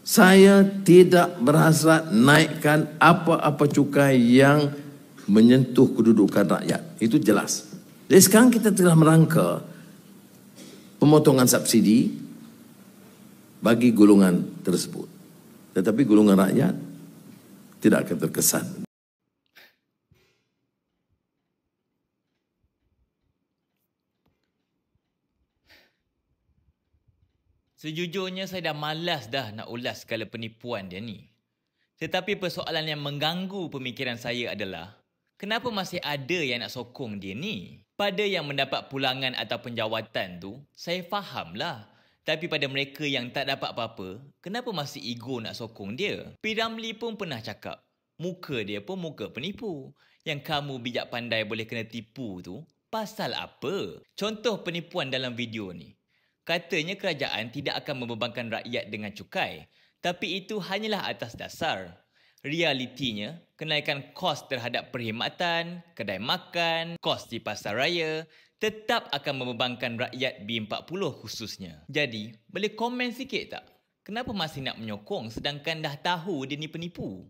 Saya tidak berhasrat naikkan apa-apa cukai yang menyentuh kedudukan rakyat. Itu jelas. Jadi sekarang kita telah merangka pemotongan subsidi bagi golongan tersebut. Tetapi golongan rakyat tidak akan terkesan. Sejujurnya saya dah malas dah nak ulas segala penipuan dia ni. Tetapi persoalan yang mengganggu pemikiran saya adalah, kenapa masih ada yang nak sokong dia ni? Pada yang mendapat pulangan ataupun jawatan tu, saya fahamlah. Tapi pada mereka yang tak dapat apa-apa, kenapa masih ego nak sokong dia? P. Ramlee pun pernah cakap, muka dia pun muka penipu. Yang kamu bijak pandai boleh kena tipu tu, pasal apa? Contoh penipuan dalam video ni. Katanya kerajaan tidak akan membebankan rakyat dengan cukai. Tapi itu hanyalah atas dasar. Realitinya, kenaikan kos terhadap perkhidmatan, kedai makan, kos di pasar raya, tetap akan membebankan rakyat B40 khususnya. Jadi, boleh komen sikit tak? Kenapa masih nak menyokong sedangkan dah tahu dia ni penipu?